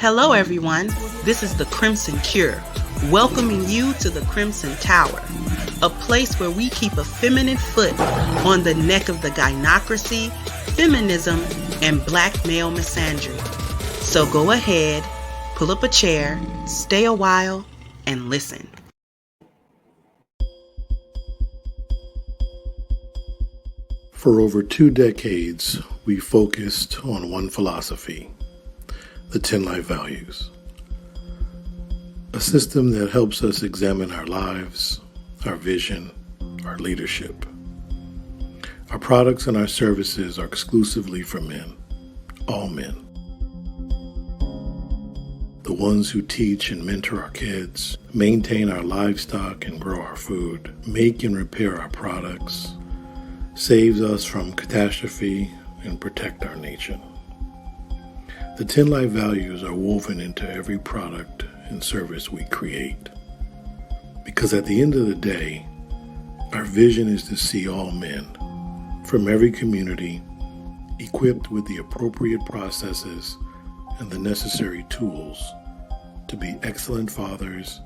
Hello everyone, this is the Crimson Cure, welcoming you to the Crimson Tower, a place where we keep a feminine foot on the neck of the gynocracy, feminism, and black male misandry. So go ahead, pull up a chair, stay a while, and listen. For over 2 decades, we focused on one philosophy, the 10 life values. A system that helps us examine our lives, our vision, our leadership. Our products and our services are exclusively for men, all men. The ones who teach and mentor our kids, maintain our livestock and grow our food, make and repair our products, saves us from catastrophe, and protect our nation. The 10 life values are woven into every product and service we create. Because at the end of the day, our vision is to see all men from every community equipped with the appropriate processes and the necessary tools to be excellent fathers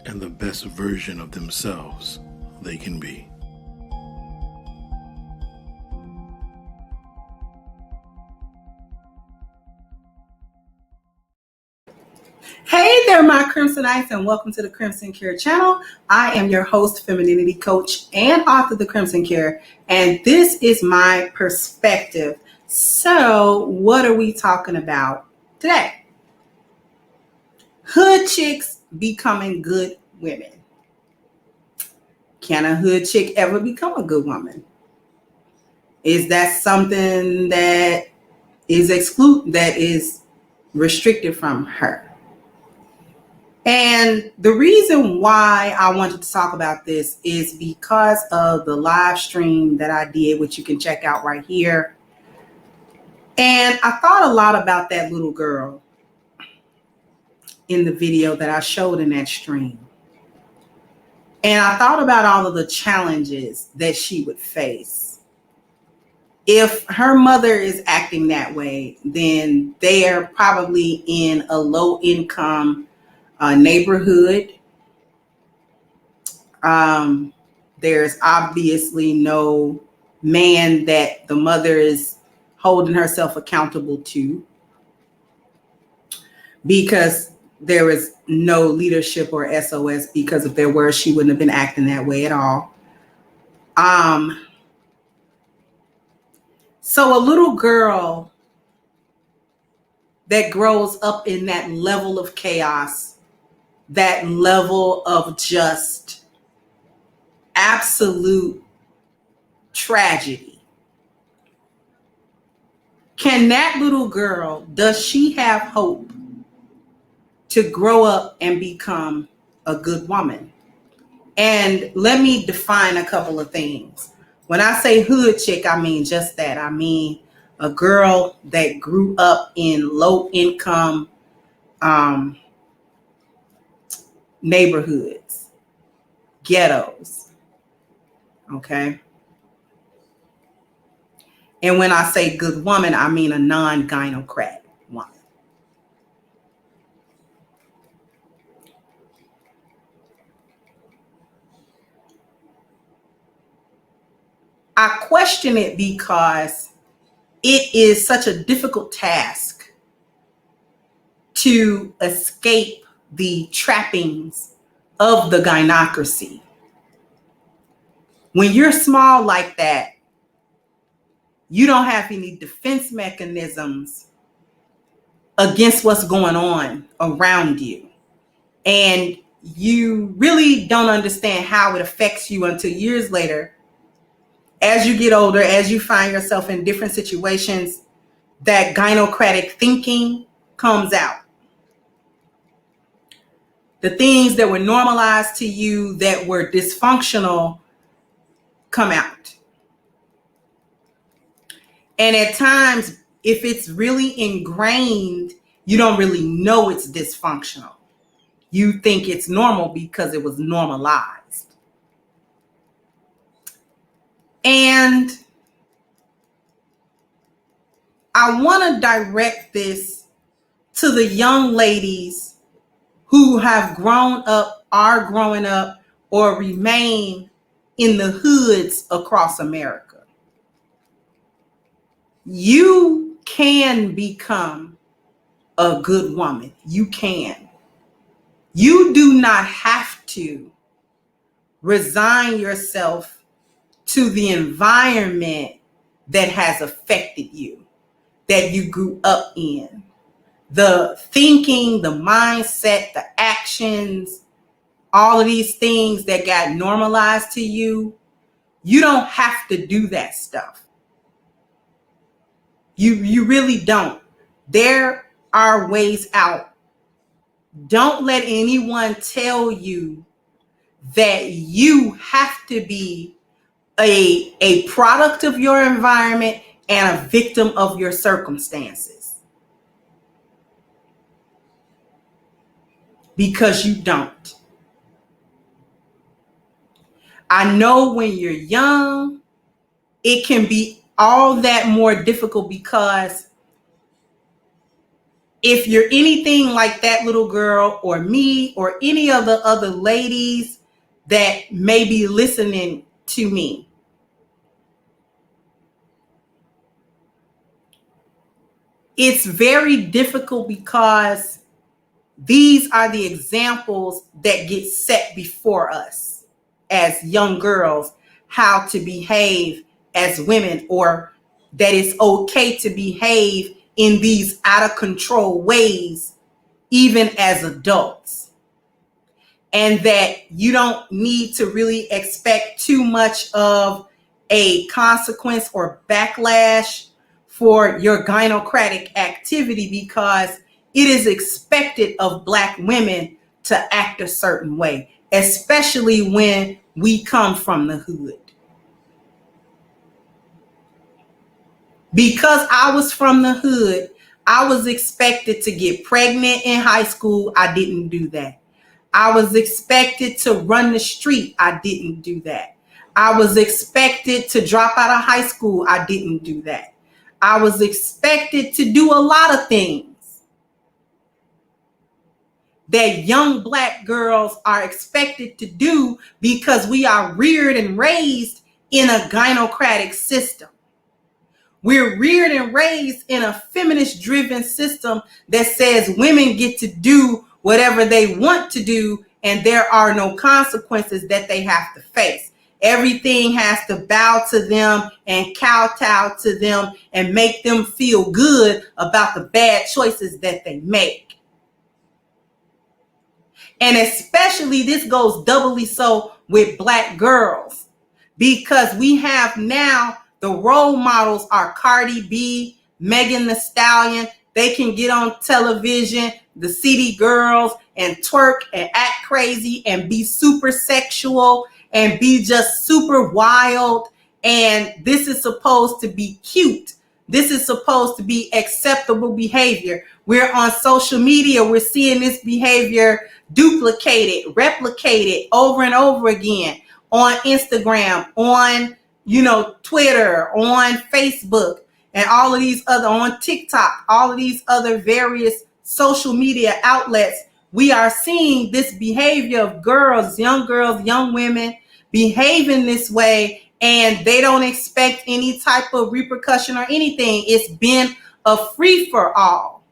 and the best version of themselves they can be. Hey there, my Crimsonites, and welcome to the Crimson Cure channel. I am your host, femininity coach, and author of the Crimson Cure, and this is my perspective. So, what are we talking about today? Hood chicks becoming good women. Can a hood chick ever become a good woman? Is that something that is restricted from her? And the reason why I wanted to talk about this is because of the live stream that I did, which you can check out right here. And I thought a lot about that little girl in the video that I showed in that stream. And I thought about all of the challenges that she would face. If her mother is acting that way, then they are probably in a low income neighborhood. There's obviously no man that the mother is holding herself accountable to, because there is no leadership or SOS, because if there were, she wouldn't have been acting that way at all. So a little girl that grows up in that level of chaos, that level of just absolute tragedy. Can that little girl, does she have hope to grow up and become a good woman? And let me define a couple of things. When I say hood chick, I mean just that. I mean a girl that grew up in low income neighborhoods, ghettos, okay? And when I say good woman, I mean a non-gynocrat woman. I question it because it is such a difficult task to escape the trappings of the gynocracy. When you're small like that, you don't have any defense mechanisms against what's going on around you. And you really don't understand how it affects you until years later. As you get older, as you find yourself in different situations, that gynocratic thinking comes out. The things that were normalized to you that were dysfunctional come out. And at times, if it's really ingrained, you don't really know it's dysfunctional. You think it's normal because it was normalized. And I want to direct this to the young ladies who have grown up, are growing up, or remain in the hoods across America. You can become a good woman. You can. You do not have to resign yourself to the environment that has affected you, that you grew up in. The thinking, the mindset, the actions, all of these things that got normalized to you, you don't have to do that stuff. You really don't. There are ways out. Don't let anyone tell you that you have to be a product of your environment and a victim of your circumstances. Because you don't. I know when you're young, it can be all that more difficult, because if you're anything like that little girl or me or any of the other ladies that may be listening to me, it's very difficult because these are the examples that get set before us as young girls, how to behave as women, or that it's okay to behave in these out of control ways, even as adults. And that you don't need to really expect too much of a consequence or backlash for your gynocratic activity, because it is expected of Black women to act a certain way, especially when we come from the hood. Because I was from the hood, I was expected to get pregnant in high school. I didn't do that. I was expected to run the street. I didn't do that. I was expected to drop out of high school. I didn't do that. I was expected to do a lot of things that young Black girls are expected to do, because we are reared and raised in a gynocratic system. We're reared and raised in a feminist-driven system that says women get to do whatever they want to do, and there are no consequences that they have to face. Everything has to bow to them and kowtow to them and make them feel good about the bad choices that they make. And especially this goes doubly so with Black girls, because we have now the role models are Cardi B, Megan Thee Stallion. They can get on television, the city girls, and twerk and act crazy and be super sexual and be just super wild. And this is supposed to be cute. This is supposed to be acceptable behavior. We're on social media. We're seeing this behavior duplicated, replicated over and over again on Instagram, on Twitter, on Facebook, and all of these other, on TikTok, all of these other various social media outlets. We are seeing this behavior of girls, young women behaving this way, and they don't expect any type of repercussion or anything. It's been a free for all.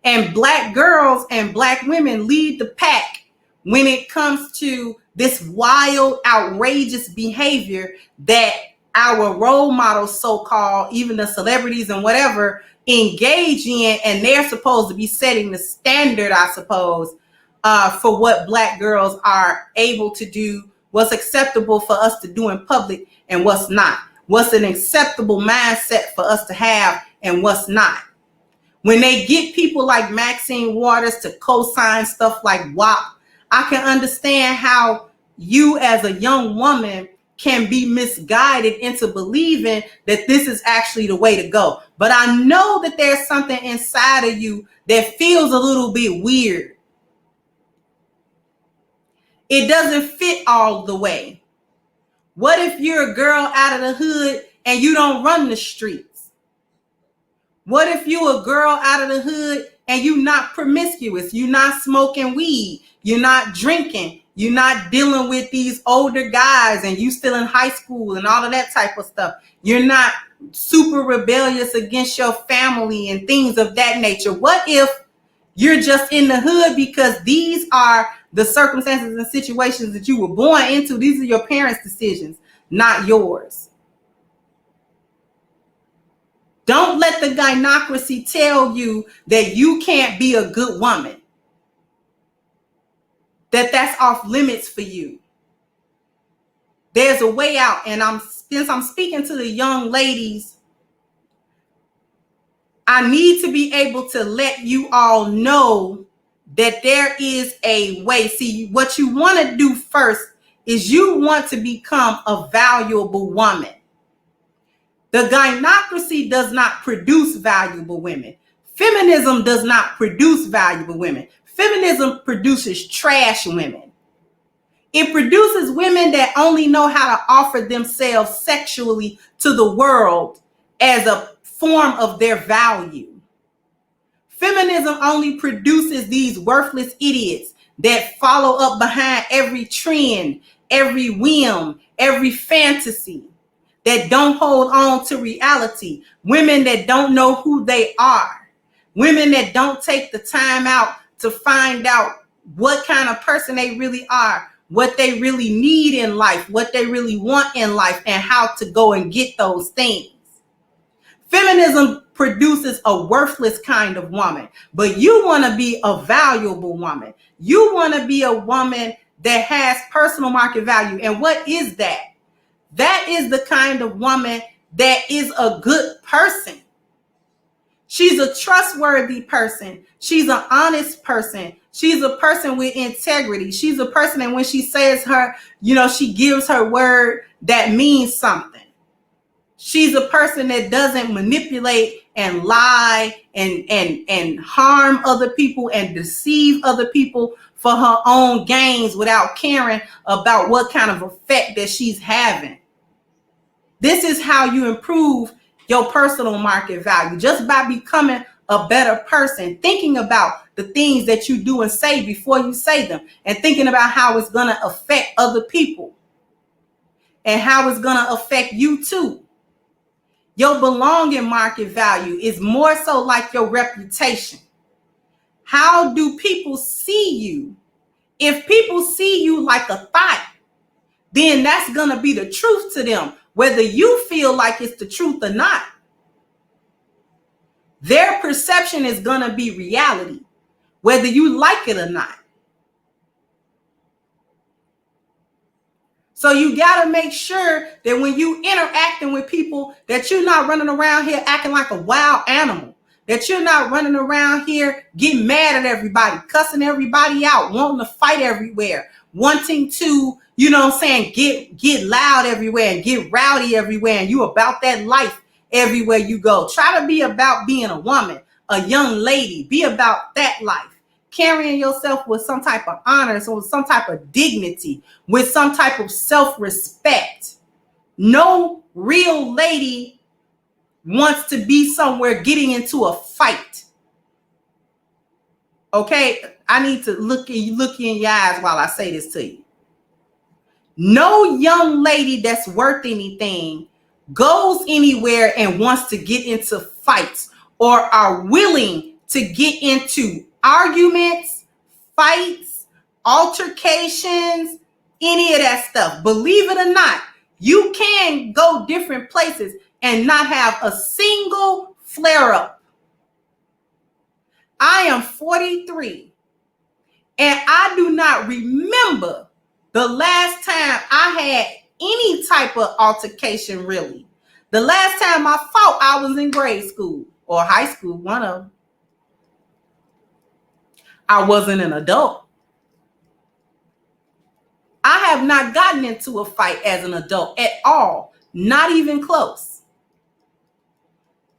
And Black girls and Black women lead the pack when it comes to this wild, outrageous behavior that our role models, so-called, even the celebrities and whatever, engage in. And they're supposed to be setting the standard, I suppose, for what Black girls are able to do, what's acceptable for us to do in public and what's not, what's an acceptable mindset for us to have and what's not. When they get people like Maxine Waters to co-sign stuff like WAP, I can understand how you as a young woman can be misguided into believing that this is actually the way to go. But I know that there's something inside of you that feels a little bit weird. It doesn't fit all the way. What if you're a girl out of the hood and you don't run the streets? What if you a girl out of the hood and you not promiscuous? You not smoking weed. You're not drinking. You're not dealing with these older guys and you still in high school and all of that type of stuff. You're not super rebellious against your family and things of that nature. What if you're just in the hood because these are the circumstances and situations that you were born into? These are your parents' decisions, not yours. Don't let the gynocracy tell you that you can't be a good woman, that that's off limits for you. There's a way out. And since I'm speaking to the young ladies, I need to be able to let you all know that there is a way. See, what you want to do first is you want to become a valuable woman. The gynocracy does not produce valuable women. Feminism does not produce valuable women. Feminism produces trash women. It produces women that only know how to offer themselves sexually to the world as a form of their value. Feminism only produces these worthless idiots that follow up behind every trend, every whim, every fantasy, that don't hold on to reality. Women that don't know who they are. Women that don't take the time out to find out what kind of person they really are, what they really need in life, what they really want in life, and how to go and get those things. Feminism produces a worthless kind of woman, but you want to be a valuable woman. You want to be a woman that has personal market value. And what is that? That is the kind of woman that is a good person. She's a trustworthy person. She's an honest person. She's a person with integrity. She's a person that when she says her, she gives her word that means something. She's a person that doesn't manipulate and lie and harm other people and deceive other people for her own gains without caring about what kind of effect that she's having. This is how you improve your personal market value, just by becoming a better person, thinking about the things that you do and say before you say them, and thinking about how it's going to affect other people and how it's going to affect you too. Your belonging market value is more so like your reputation. How do people see you? If people see you like a thought, then that's going to be the truth to them, whether you feel like it's the truth or not. Their perception is going to be reality, whether you like it or not. So you got to make sure that when you interacting with people, that you're not running around here acting like a wild animal, that you're not running around here getting mad at everybody, cussing everybody out, wanting to fight everywhere, wanting to, get loud everywhere and get rowdy everywhere. And you about that life everywhere you go. Try to be about being a woman, a young lady. Be about that life. Carrying yourself with some type of honor, so with some type of dignity, with some type of self-respect. No real lady wants to be somewhere getting into a fight. Okay? I need to look you in your eyes while I say this to you. No young lady that's worth anything goes anywhere and wants to get into fights or are willing to get into arguments, fights, altercations, any of that stuff. Believe it or not, you can go different places and not have a single flare-up. I am 43, and I do not remember the last time I had any type of altercation, really. The last time I fought, I was in grade school or high school, one of them. I wasn't an adult. I have not gotten into a fight as an adult at all, not even close.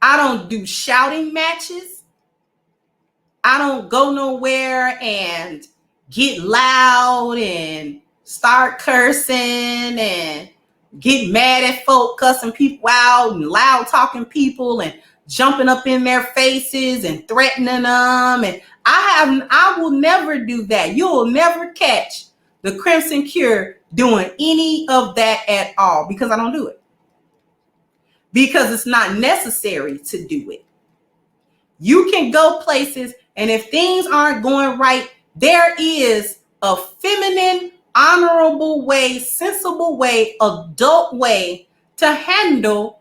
I don't do shouting matches. I don't go nowhere and get loud and start cursing and get mad at folk, cussing people out and loud talking people and jumping up in their faces and threatening them. And I will never do that. You'll never catch the Crimson Cure doing any of that at all, because I don't do it. Because it's not necessary to do it. You can go places, and if things aren't going right, there is a feminine, honorable way, sensible way, adult way to handle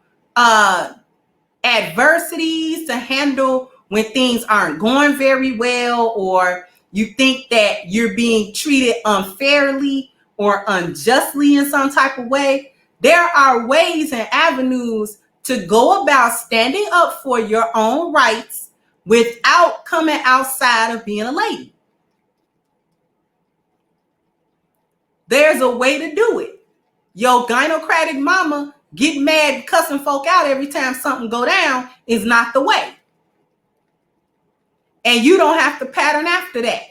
adversities, to handle when things aren't going very well, or you think that you're being treated unfairly or unjustly in some type of way. There are ways and avenues to go about standing up for your own rights without coming outside of being a lady. There's a way to do it. Your gynocratic mama get mad cussing folk out every time something go down is not the way. And you don't have to pattern after that,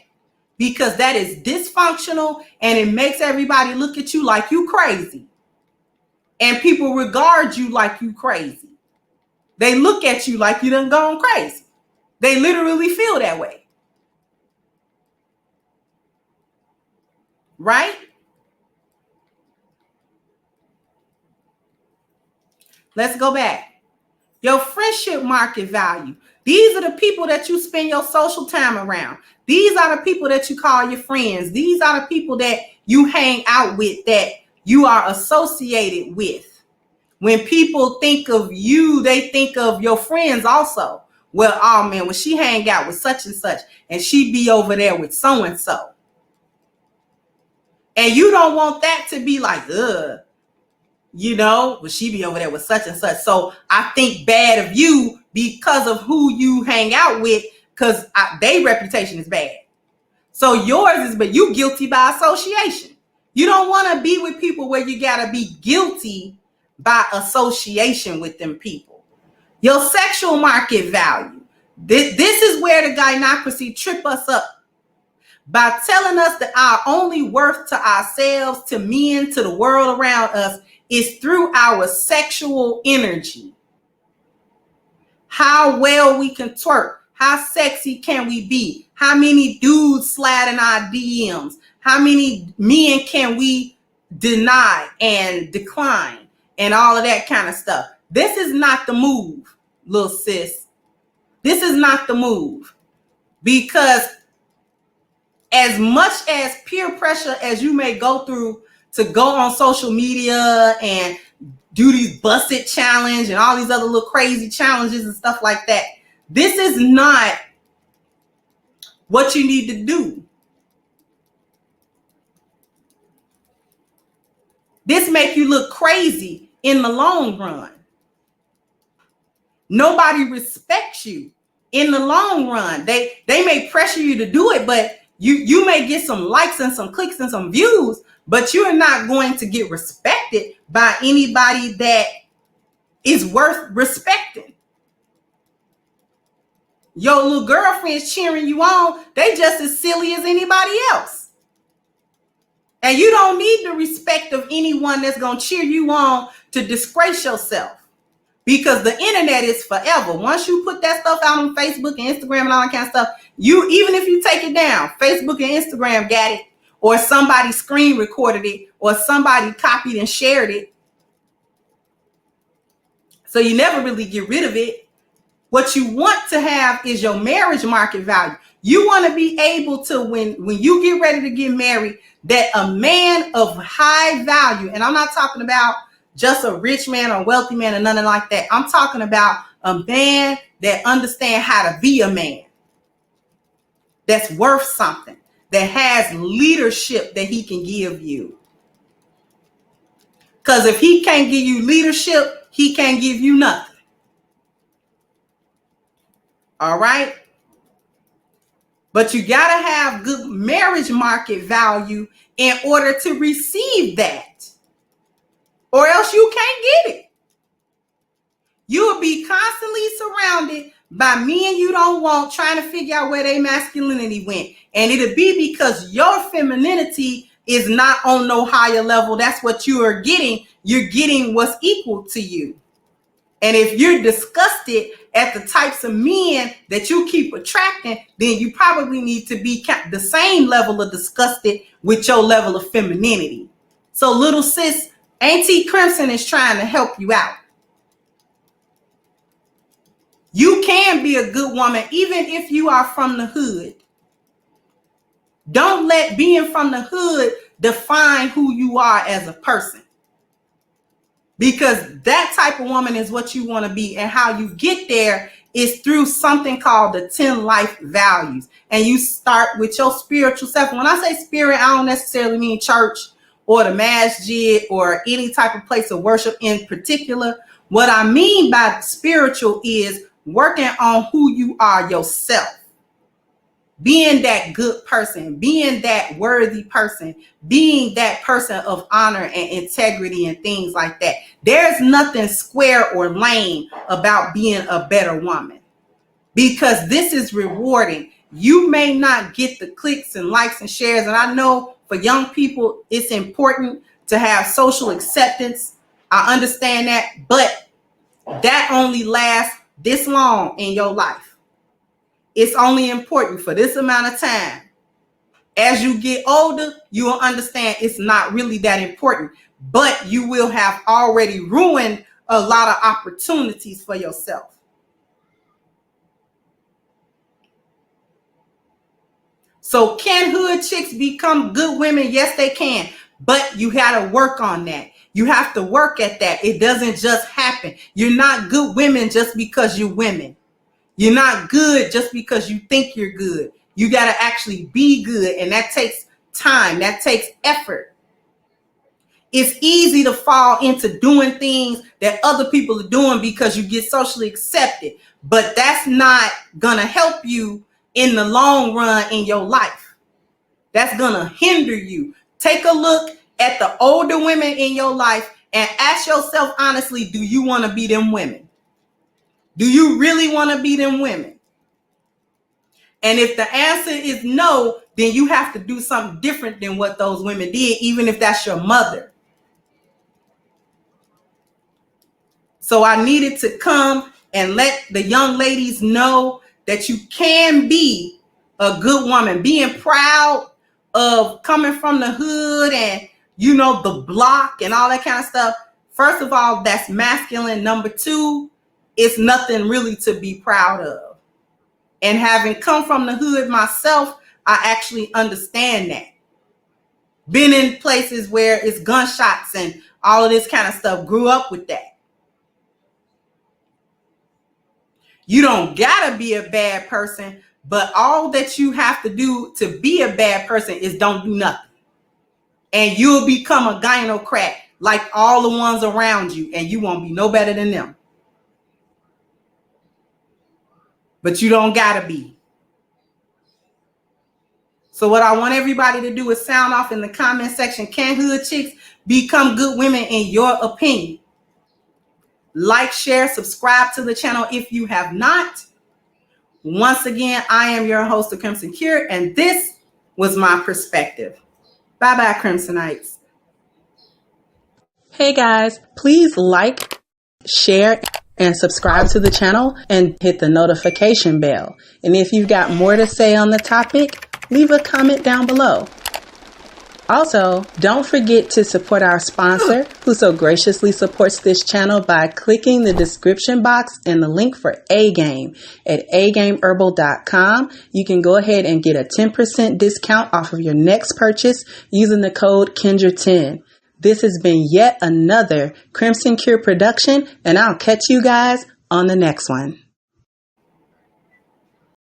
because that is dysfunctional and it makes everybody look at you like you crazy. And people regard you like you crazy. They look at you like you done gone crazy. They literally feel that way. Right? Let's go back. Your friendship market value. These are the people that you spend your social time around. These are the people that you call your friends. These are the people that you hang out with, that you are associated with. When people think of you, they think of your friends also. Well, oh man, when she hang out with such and such, and she be over there with so and so. And you don't want that to be like, well, she be over there with such and such. So I think bad of you because of who you hang out with, because their reputation is bad. So yours is, but you guilty by association. You don't want to be with people where you got to be guilty by association with them people. Your sexual market value. This is where the gynocracy trip us up by telling us that our only worth to ourselves, to men, to the world around us is through our sexual energy. How well we can twerk. How sexy can we be? How many dudes slide in our DMs? How many men can we deny and decline? And all of that kind of stuff. This is not the move, little sis. This is not the move. Because as much as peer pressure as you may go through to go on social media and do these busted challenge and all these other little crazy challenges and stuff like that, this is not what you need to do. This make you look crazy in the long run. Nobody respects you in the long run. They may pressure you to do it, but you may get some likes and some clicks and some views, but you're not going to get respected by anybody that is worth respecting. Your little girlfriends cheering you on, they just as silly as anybody else. And you don't need the respect of anyone that's going to cheer you on to disgrace yourself. Because the internet is forever. Once you put that stuff out on Facebook and Instagram and all that kind of stuff, even if you take it down, Facebook and Instagram got it, or somebody screen recorded it, or somebody copied and shared it. So you never really get rid of it. What you want to have is your marriage market value. You want to be able to, when you get ready to get married, that a man of high value, and I'm not talking about just a rich man or wealthy man or nothing like that. I'm talking about a man that understands how to be a man, that's worth something, that has leadership that he can give you. Because if he can't give you leadership, he can't give you nothing. All right? But you got to have good marriage market value in order to receive that. Or else you can't get it. You will be constantly surrounded by men you don't want, trying to figure out where their masculinity went. And it'll be because your femininity is not on no higher level. That's what you are getting. You're getting what's equal to you. And if you're disgusted at the types of men that you keep attracting, then you probably need to be the same level of disgusted with your level of femininity. So little sis, Auntie Crimson is trying to help you out. You can be a good woman even if you are from the hood. Don't let being from the hood define who you are as a person. Because that type of woman is what you want to be. And how you get there is through something called the 10 life values. And you start with your spiritual self. When I say spirit, I don't necessarily mean church or the masjid or any type of place of worship in particular. What I mean by spiritual is working on who you are yourself. Being that good person, being that worthy person, being that person of honor and integrity and things like that. There's nothing square or lame about being a better woman, because this is rewarding. You may not get the clicks and likes and shares. And I know for young people, it's important to have social acceptance. I understand that, but that only lasts this long in your life. It's only important for this amount of time. As you get older, you will understand it's not really that important, but you will have already ruined a lot of opportunities for yourself. So can hood chicks become good women? Yes, they can, but you got to work on that. You have to work at that. It doesn't just happen. You're not good women just because you're women. You're not good just because you think you're good. You got to actually be good. And that takes time. That takes effort. It's easy to fall into doing things that other people are doing because you get socially accepted. But that's not going to help you in the long run in your life. That's going to hinder you. Take a look at the older women in your life and ask yourself honestly, do you want to be them women? Do you really want to be them women? And if the answer is no, then you have to do something different than what those women did, even if that's your mother. So I needed to come and let the young ladies know that you can be a good woman, being proud of coming from the hood and, you know, the block and all that kind of stuff. First of all, that's masculine. Number two, it's nothing really to be proud of. And having come from the hood myself, I actually understand that. Been in places where it's gunshots and all of this kind of stuff, grew up with that. You don't gotta be a bad person, but all that you have to do to be a bad person is don't do nothing. And you'll become a gynocrat like all the ones around you, and you won't be no better than them. But you don't gotta be. So what I want everybody to do is sound off in the comment section. Can hood chicks become good women in your opinion? Like, share, subscribe to the channel if you have not. Once again, I am your host of Crimson Cure, and this was my perspective. Bye-bye, Crimsonites. Hey guys, please like, share, and subscribe to the channel and hit the notification bell. And if you've got more to say on the topic, leave a comment down below. Also, don't forget to support our sponsor who so graciously supports this channel by clicking the description box and the link for A-Game at agameherbal.com. You can go ahead and get a 10% discount off of your next purchase using the code Kendra10. This has been yet another Crimson Cure production, and I'll catch you guys on the next one.